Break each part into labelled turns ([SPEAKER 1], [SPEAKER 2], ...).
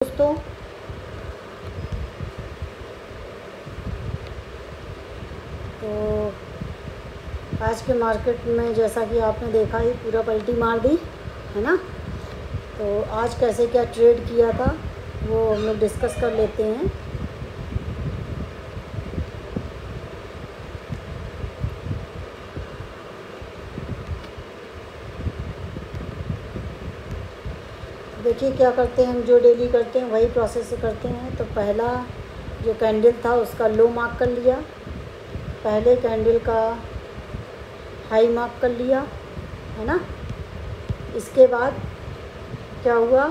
[SPEAKER 1] दोस्तों, तो आज के मार्केट में जैसा कि आपने देखा ही पूरा पलटी मार दी है ना। तो आज कैसे क्या ट्रेड किया था वो हम लोग डिस्कस कर लेते हैं। देखिए क्या करते हैं हम, जो डेली करते हैं वही प्रोसेस से करते हैं। तो पहला जो कैंडल था उसका लो मार्क कर लिया, पहले कैंडल का हाई मार्क कर लिया है ना। इसके बाद क्या हुआ,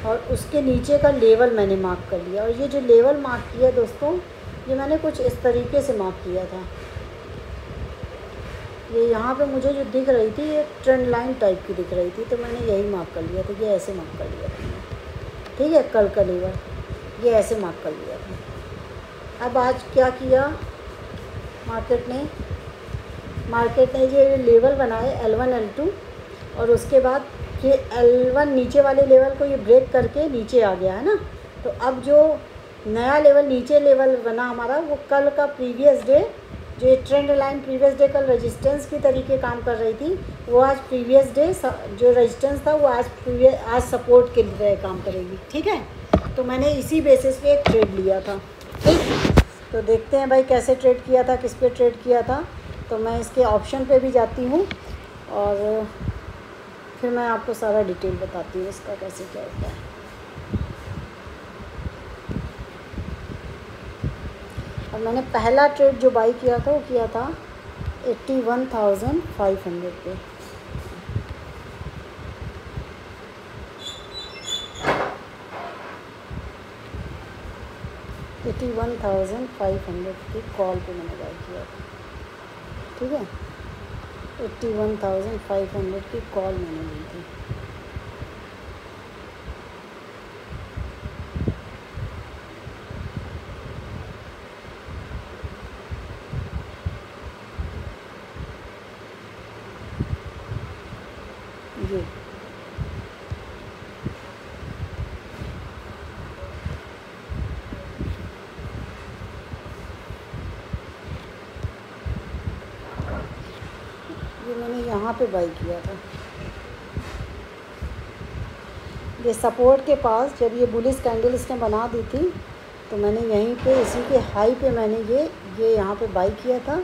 [SPEAKER 1] और उसके नीचे का लेवल मैंने मार्क कर लिया। और ये जो लेवल मार्क किया दोस्तों, ये मैंने कुछ इस तरीके से मार्क किया था। ये यहाँ पे मुझे जो दिख रही थी ये ट्रेंड लाइन टाइप की दिख रही थी, तो मैंने यही मार्क कर लिया था। ये ऐसे मार्क कर लिया था, ठीक है। कल का लेवल ये ऐसे मार्क कर लिया था। अब आज क्या किया मार्केट ने ये लेवल बनाए L1 L2, और उसके बाद ये L1 नीचे वाले लेवल को ये ब्रेक करके नीचे आ गया है ना। तो अब जो नया लेवल नीचे लेवल बना हमारा, वो कल का प्रीवियस डे जो ये ट्रेंड लाइन प्रीवियस डे कल रेजिस्टेंस की तरीके काम कर रही थी, वो आज प्रीवियस डे जो रेजिस्टेंस था वो आज सपोर्ट के लिए काम करेगी, ठीक है। तो मैंने इसी बेसिस पे एक ट्रेड लिया था, ठीक। तो देखते हैं भाई कैसे ट्रेड किया था, किस पे ट्रेड किया था। तो मैं इसके ऑप्शन पे भी जाती हूँ और फिर मैं आपको सारा डिटेल बताती हूँ इसका कैसे क्या होता है। और मैंने पहला ट्रेड जो बाई किया था वो किया था 81,500 पे। $81,500 की कॉल पे मैंने बाई किया था, ठीक है। 81,500 की कॉल मैंने ली थी। ये मैंने यहाँ पे बाई किया था। ये सपोर्ट के पास जब ये बुलिश कैंडल इसने बना दी थी, तो मैंने यहीं पे इसी के हाई पे मैंने ये यहाँ पे बाई किया था।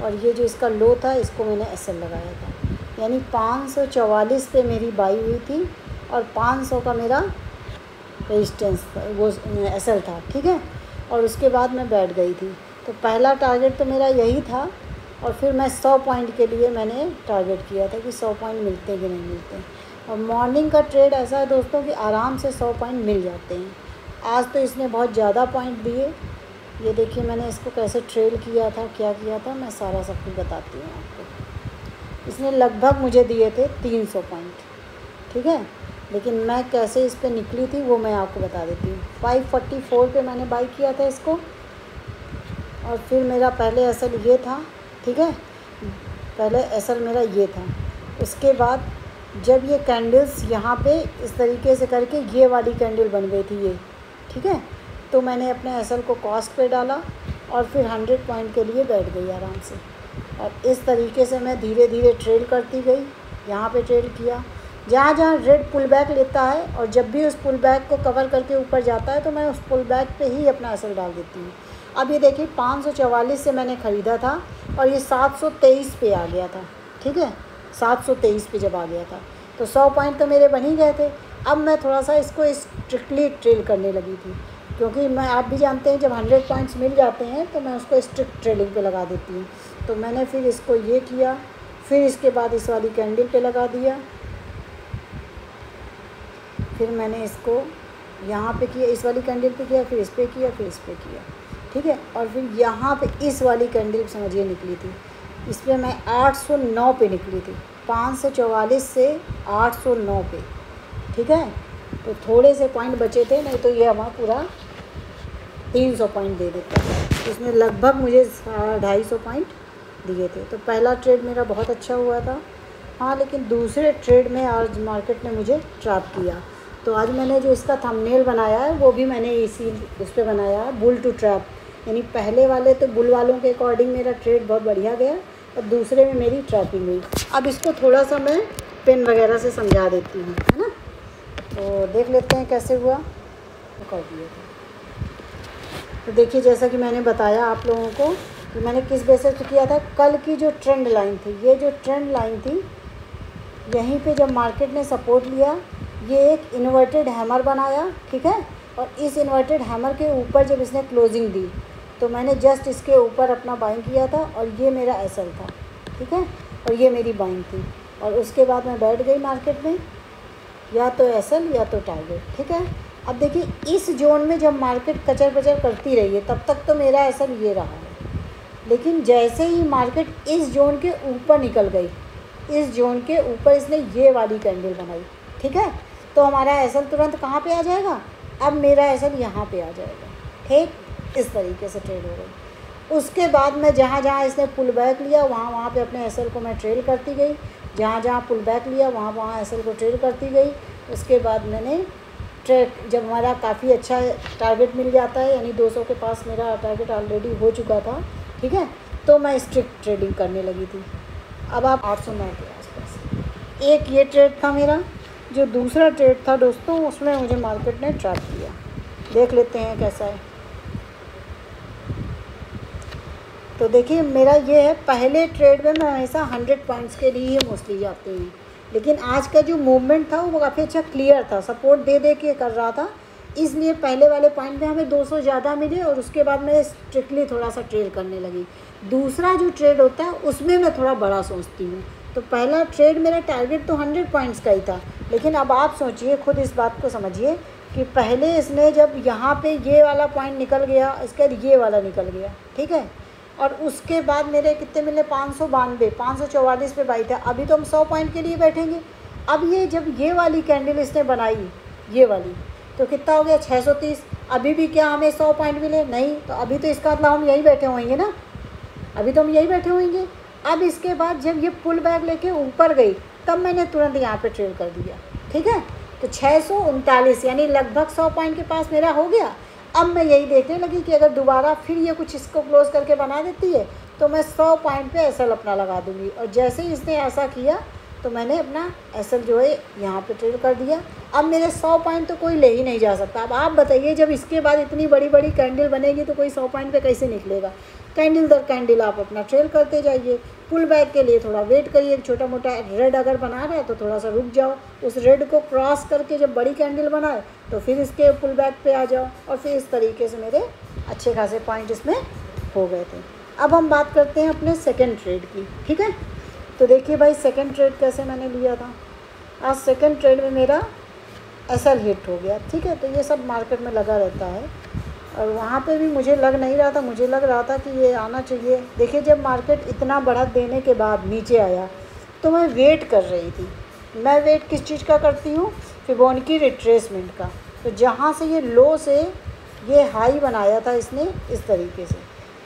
[SPEAKER 1] और ये जो इसका लो था इसको मैंने एसएल लगाया था, यानी 544 पे मेरी बाई हुई थी और 500 का मेरा रेजिस्टेंस वो एसएल था, ठीक है। और उसके बाद मैं बैठ गई थी। तो पहला टारगेट तो मेरा यही था, और फिर मैं 100 पॉइंट के लिए मैंने टारगेट किया था कि 100 पॉइंट मिलते हैं कि नहीं मिलते हैं। और मॉर्निंग का ट्रेड ऐसा है दोस्तों कि आराम से 100 पॉइंट मिल जाते हैं। आज तो इसने बहुत ज़्यादा पॉइंट दिए। ये देखिए मैंने इसको कैसे ट्रेड किया था, क्या किया था, मैं सारा सब कुछ बताती हूँ आपको। इसने लगभग मुझे दिए थे 300 पॉइंट, ठीक है। लेकिन मैं कैसे इस पर निकली थी वो मैं आपको बता देती हूँ। 544 पे मैंने बाई किया था इसको, और फिर मेरा पहले एसएल ये था, ठीक है। पहले एसएल मेरा ये था। उसके बाद जब ये कैंडल्स यहाँ पे इस तरीके से करके ये वाली कैंडल बन गई थी ये, ठीक है, तो मैंने अपने एसएल को कॉस्ट पे डाला और फिर 100 पॉइंट के लिए बैठ गई आराम से। और इस तरीके से मैं धीरे धीरे ट्रेड करती गई। यहाँ पे ट्रेड किया, जहाँ जहाँ रेड पुल बैक लेता है, और जब भी उस पुल बैक को कवर करके ऊपर जाता है तो मैं उस पुल बैक पे ही अपना एसएल डाल देती हूँ। अब ये देखिए 544 से मैंने ख़रीदा था और ये 723 पे आ गया था, ठीक है। 723 पे जब आ गया था तो 100 पॉइंट तो मेरे बन ही गए थे। अब मैं थोड़ा सा इसको स्ट्रिक्टली ट्रेड करने लगी थी, क्योंकि मैं आप भी जानते हैं जब 100 पॉइंट्स मिल जाते हैं तो मैं उसको स्ट्रिक्ट ट्रेडिंग पे लगा देती हूँ। तो मैंने फिर इसको ये किया, फिर इसके बाद इस वाली कैंडल पे लगा दिया, फिर मैंने इसको यहाँ पे किया, इस वाली कैंडल पे किया, फिर इस पे किया, फिर इस पे किया, ठीक है। और फिर यहाँ पे इस वाली कैंडल समझिए निकली थी, इस पर मैं 809 पे निकली थी। 544 से 809 पे, ठीक है। तो थोड़े से पॉइंट बचे थे, नहीं तो ये हमारा पूरा 300 पॉइंट दे देता है। इसमें लगभग मुझे 250 पॉइंट दिए थे। तो पहला ट्रेड मेरा बहुत अच्छा हुआ था। हाँ, लेकिन दूसरे ट्रेड में आज मार्केट ने मुझे ट्रैप किया। तो आज मैंने जो इसका थंबनेल बनाया है वो भी मैंने इसी उस पर बनाया है, बुल टू ट्रैप। यानी पहले वाले तो बुल वालों के अकॉर्डिंग मेरा ट्रेड बहुत बढ़िया गया और दूसरे में मेरी ट्रैपिंग हुई। अब इसको थोड़ा सा मैं पेन वगैरह से समझा देती हूँ, है ना। तो देख लेते हैं कैसे हुआ। कर दिया तो देखिए, जैसा कि मैंने बताया आप लोगों को कि मैंने किस बेसिस पे किया था। कल की जो ट्रेंड लाइन थी, ये जो ट्रेंड लाइन थी, यहीं पे जब मार्केट ने सपोर्ट लिया, ये एक इन्वर्टेड हैमर बनाया, ठीक है। और इस इन्वर्टेड हैमर के ऊपर जब इसने क्लोजिंग दी तो मैंने जस्ट इसके ऊपर अपना बाइंग किया था और ये मेरा एसएल था, ठीक है। और ये मेरी बाइंग थी और उसके बाद मैं बैठ गई मार्केट में, या तो एसएल या तो टारगेट, ठीक है। अब देखिए, इस जोन में जब मार्केट कचर पचर करती रही है तब तक तो मेरा एसएल ये रहा है, लेकिन जैसे ही मार्केट इस जोन के ऊपर निकल गई, इस जोन के ऊपर इसने ये वाली कैंडल बनाई, ठीक है, तो हमारा एसएल तुरंत कहाँ पे आ जाएगा। अब मेरा एसएल यहाँ पे आ जाएगा, ठीक। इस तरीके से ट्रेड हो गई। उसके बाद मैं जहाँ जहाँ इसने पुल बैक लिया वहाँ वहाँ पे अपने एसएल को मैं ट्रेल करती गई, जहाँ जहाँ पुल बैक लिया वहाँ वहाँ एसएल को ट्रेल करती गई। उसके बाद मैंने ट्रेड, जब हमारा काफ़ी अच्छा टारगेट मिल जाता है, यानी 200 के पास मेरा टारगेट ऑलरेडी हो चुका था, ठीक है, तो मैं स्ट्रिक्ट ट्रेडिंग करने लगी थी। अब आप 809 के आसपास एक ये ट्रेड था मेरा। जो दूसरा ट्रेड था दोस्तों, उसमें मुझे मार्केट ने ट्रैप किया। देख लेते हैं कैसा है। तो देखिए, मेरा ये है, पहले ट्रेड में मैं हमेशा 100 पॉइंट्स के लिए ही मोस्टली जाती हूँ, लेकिन आज का जो मूवमेंट था वो काफ़ी अच्छा क्लियर था, सपोर्ट दे दे के कर रहा था, इसलिए पहले वाले पॉइंट में हमें 200 ज़्यादा मिले और उसके बाद मैं स्ट्रिक्टली थोड़ा सा ट्रेड करने लगी। दूसरा जो ट्रेड होता है उसमें मैं थोड़ा बड़ा सोचती हूँ। तो पहला ट्रेड मेरा टारगेट तो 100 पॉइंट्स का ही था, लेकिन अब आप सोचिए, खुद इस बात को समझिए कि पहले इसने जब यहाँ पे ये वाला पॉइंट निकल गया, इसके बाद ये वाला निकल गया, ठीक है, और उसके बाद मेरे कितने मिले, 592, 544 पे बाई था। अभी तो हम 100 पॉइंट के लिए बैठेंगे। अब ये जब ये वाली कैंडल इसने बनाई, ये वाली, तो कितना हो गया, 630। अभी भी क्या हमें 100 पॉइंट मिले? नहीं। तो अभी तो इसका मतलब हम यहीं बैठे होंगे ना, अभी तो हम यहीं बैठे होंगे। अब इसके बाद जब ये पुल बैक लेके ऊपर गई, तब मैंने तुरंत यहाँ पे ट्रेड कर दिया, ठीक है। तो 639 यानी लगभग 100 पॉइंट के पास मेरा हो गया। अब मैं यही देखने लगी कि अगर दोबारा फिर ये कुछ इसको क्लोज करके बना देती है तो मैं 100 पॉइंट पे एसएल अपना लगा दूँगी। और जैसे ही इसने ऐसा किया तो मैंने अपना एसएल जो है यहाँ पे ट्रेड कर दिया। अब मेरे 100 पॉइंट तो कोई ले ही नहीं जा सकता। अब आप बताइए, जब इसके बाद इतनी बड़ी बड़ी कैंडल बनेगी तो कोई 100 पॉइंट पे कैसे निकलेगा। कैंडल दर कैंडल आप अपना ट्रेड करते जाइए। पुल बैक के लिए थोड़ा वेट करिए, छोटा मोटा रेड अगर बना रहा है तो थोड़ा सा रुक जाओ, उस रेड को क्रॉस करके जब बड़ी कैंडल बनाए तो फिर इसके पुल बैक पे आ जाओ। और फिर इस तरीके से मेरे अच्छे खासे पॉइंट इसमें हो गए थे। अब हम बात करते हैं अपने सेकेंड ट्रेड की, ठीक है। तो देखिए भाई, सेकेंड ट्रेड कैसे मैंने लिया था। आज सेकेंड ट्रेड में मेरा एसएल हिट हो गया, ठीक है। तो ये सब मार्केट में लगा रहता है और वहाँ पे भी मुझे लग नहीं रहा था, मुझे लग रहा था कि ये आना चाहिए। देखिए, जब मार्केट इतना बढ़त देने के बाद नीचे आया तो मैं वेट कर रही थी। मैं वेट किस चीज़ का करती हूँ, फिबोनाची रिट्रेसमेंट का। तो जहाँ से ये लो से ये हाई बनाया था इसने इस तरीके से,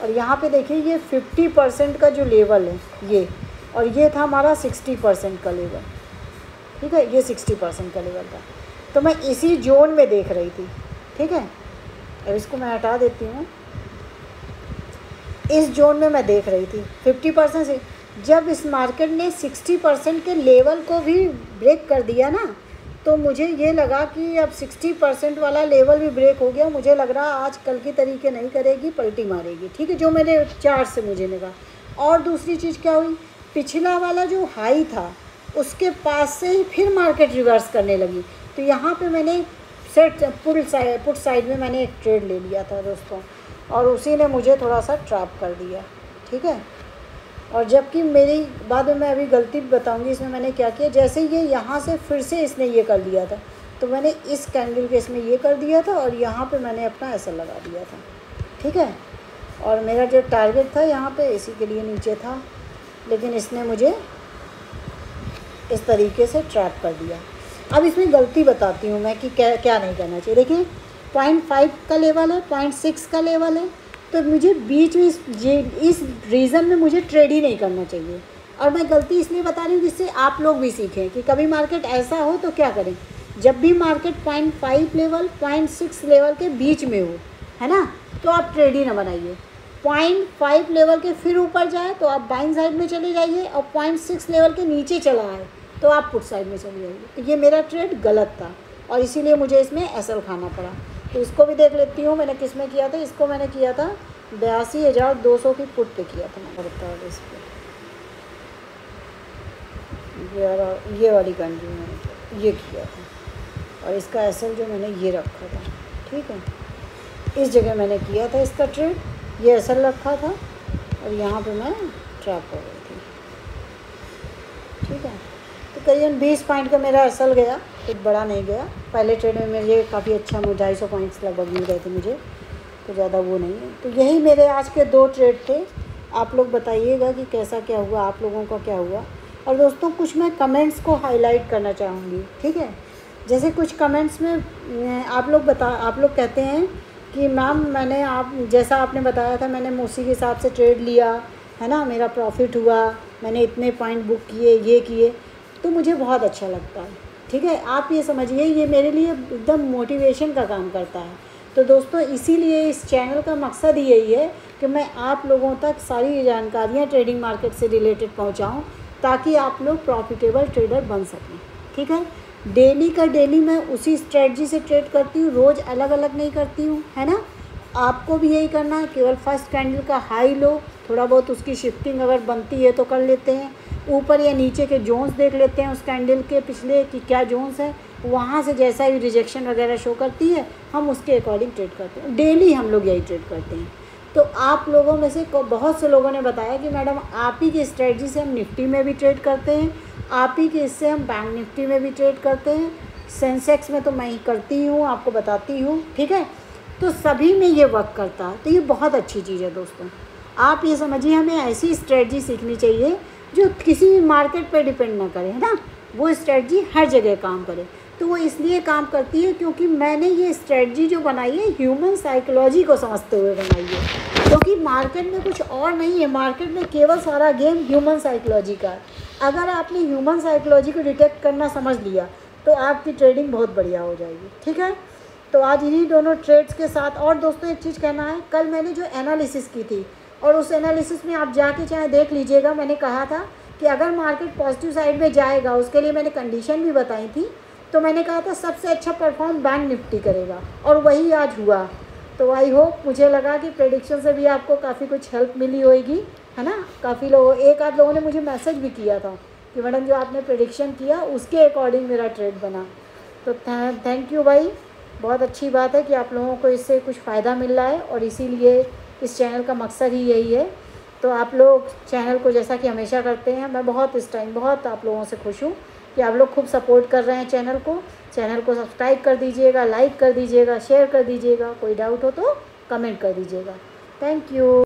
[SPEAKER 1] और यहाँ पे देखिए ये 50% का जो लेवल है ये, और ये था हमारा 60% का लेवल, ठीक है। ये 60% का लेवल था। तो मैं इसी जोन में देख रही थी, ठीक है। अब इसको मैं हटा देती हूँ। इस जोन में मैं देख रही थी 50% से। जब इस मार्केट ने 60% के लेवल को भी ब्रेक कर दिया ना, तो मुझे ये लगा कि अब 60% वाला लेवल भी ब्रेक हो गया। मुझे लग रहा आज कल की तरीके नहीं करेगी, पलटी मारेगी, ठीक है, जो मेरे चार्ट से मुझे लगा। और दूसरी चीज़ क्या हुई, पिछला वाला जो हाई था उसके पास से ही फिर मार्केट रिवर्स करने लगी। तो यहाँ पे मैंने पुट साइड में मैंने एक ट्रेड ले लिया था दोस्तों, और उसी ने मुझे थोड़ा सा ट्रैप कर दिया, ठीक है। और जबकि मेरी बाद में मैं अभी गलती बताऊंगी इसमें मैंने क्या किया। जैसे ये यहाँ से फिर से इसने ये कर दिया था, तो मैंने इस कैंडल के इसमें ये कर दिया था और यहाँ पे मैंने अपना एसएल लगा दिया था, ठीक है। और मेरा जो टारगेट था यहाँ पे इसी के लिए नीचे था, लेकिन इसने मुझे इस तरीके से ट्रैप कर दिया। अब इसमें गलती बताती हूँ मैं कि क्या नहीं करना चाहिए। देखिए, 0.5 का लेवल है, 0.6 का लेवल है, तो मुझे बीच में इस रीज़न में मुझे ट्रेड ही नहीं करना चाहिए। और मैं गलती इसलिए बता रही हूँ जिससे आप लोग भी सीखें कि कभी मार्केट ऐसा हो तो क्या करें। जब भी मार्केट 0.5 लेवल 0.6 लेवल के बीच में हो, है ना, तो आप ट्रेड ही ना बनाइए। 0.5 लेवल के फिर ऊपर जाए तो आप बाइंग साइड में चले जाइए, और 0.6 लेवल के नीचे चला आए तो आप पुट साइड में चले जाइए। तो ये मेरा ट्रेड गलत था और इसीलिए मुझे इसमें एसएल खाना पड़ा। तो इसको भी देख लेती हूँ मैंने किस में किया था। इसको मैंने किया था 82,200 की पुट पे किया था। मैं करता हूँ इस पर ये वाली कंट्री में ये किया था, और इसका एसएल जो मैंने ये रखा था, ठीक है, इस जगह मैंने किया था इसका ट्रेड। ये एसएल रखा था और यहाँ पे मैं ट्रैप हो गई थी, ठीक है। तो करीबन 20 पॉइंट का मेरा एसएल गया, कुछ बड़ा नहीं गया। पहले ट्रेड में मुझे काफ़ी अच्छा 250 पॉइंट्स लगभग मिल गए थे मुझे, तो ज़्यादा वो नहीं है। तो यही मेरे आज के 2 ट्रेड थे। आप लोग बताइएगा कि कैसा क्या हुआ, आप लोगों का क्या हुआ। और दोस्तों कुछ मैं कमेंट्स को हाईलाइट करना चाहूँगी, ठीक है। जैसे कुछ कमेंट्स में आप लोग कहते हैं कि मैम मैंने आप जैसा आपने बताया था मैंने उसी के हिसाब से ट्रेड लिया, है ना, मेरा प्रॉफिट हुआ, मैंने इतने पॉइंट बुक किए, ये किए, तो मुझे बहुत अच्छा लगता है, ठीक है। आप ये समझिए ये मेरे लिए एकदम मोटिवेशन का काम करता है। तो दोस्तों इसीलिए इस चैनल का मकसद ही यही है कि मैं आप लोगों तक सारी जानकारियाँ ट्रेडिंग मार्केट से रिलेटेड पहुँचाऊँ, ताकि आप लोग प्रॉफिटेबल ट्रेडर बन सकें, ठीक है। डेली का डेली मैं उसी स्ट्रेटजी से ट्रेड करती हूँ, रोज़ अलग अलग नहीं करती हूँ, है ना। आपको भी यही करना है। केवल फर्स्ट कैंडल का हाई लो, थोड़ा बहुत उसकी शिफ्टिंग अगर बनती है तो कर लेते हैं, ऊपर या नीचे के जोन्स देख लेते हैं उस कैंडल के पिछले कि क्या जोन्स है, वहाँ से जैसा भी रिजेक्शन वगैरह शो करती है हम उसके अकॉर्डिंग ट्रेड करते हैं। डेली हम लोग यही ट्रेड करते हैं। तो आप लोगों में से बहुत से लोगों ने बताया कि मैडम आप ही की स्ट्रेटजी से हम निफ्टी में भी ट्रेड करते हैं, आप ही के इससे हम बैंक निफ्टी में भी ट्रेड करते हैं, सेंसेक्स में तो मैं ही करती हूँ, आपको बताती हूँ, ठीक है। तो सभी में ये वर्क करता है। तो ये बहुत अच्छी चीज़ है दोस्तों। आप ये समझिए हमें ऐसी स्ट्रेटजी सीखनी चाहिए जो किसी भी मार्केट पे डिपेंड ना करे, है ना। वो स्ट्रेटजी हर जगह काम करे। तो वो इसलिए काम करती है क्योंकि मैंने ये स्ट्रेटजी जो बनाई है ह्यूमन साइकोलॉजी को समझते हुए बनाई है, क्योंकि मार्केट में कुछ और नहीं है। मार्केट में केवल सारा गेम ह्यूमन साइकोलॉजी का है। अगर आपने ह्यूमन साइकोलॉजी को डिटेक्ट करना समझ लिया तो आपकी ट्रेडिंग बहुत बढ़िया हो जाएगी, ठीक है। तो आज इन्हीं दोनों ट्रेड्स के साथ, और दोस्तों एक चीज़ कहना है, कल मैंने जो एनालिसिस की थी और उस एनालिसिस में आप जाके चाहे देख लीजिएगा, मैंने कहा था कि अगर मार्केट पॉजिटिव साइड में जाएगा, उसके लिए मैंने कंडीशन भी बताई थी। तो मैंने कहा था सबसे अच्छा परफॉर्म बैंक निफ्टी करेगा, और वही आज हुआ। तो आई होप, मुझे लगा कि प्रेडिक्शन से भी आपको काफ़ी कुछ हेल्प मिली होगी, है ना। काफ़ी लोग, एक आध लोगों ने मुझे मैसेज भी किया था कि मैडम जो आपने प्रेडिक्शन किया उसके अकॉर्डिंग मेरा ट्रेड बना। तो थैंक यू भाई, बहुत अच्छी बात है कि आप लोगों को इससे कुछ फ़ायदा मिल रहा है, और इसीलिए इस चैनल का मकसद ही यही है। तो आप लोग चैनल को जैसा कि हमेशा करते हैं, मैं बहुत इस टाइम बहुत आप लोगों से खुश हूँ कि आप लोग खूब सपोर्ट कर रहे हैं चैनल को सब्सक्राइब कर दीजिएगा, लाइक कर दीजिएगा, शेयर कर दीजिएगा, कोई डाउट हो तो कमेंट कर दीजिएगा। Thank you.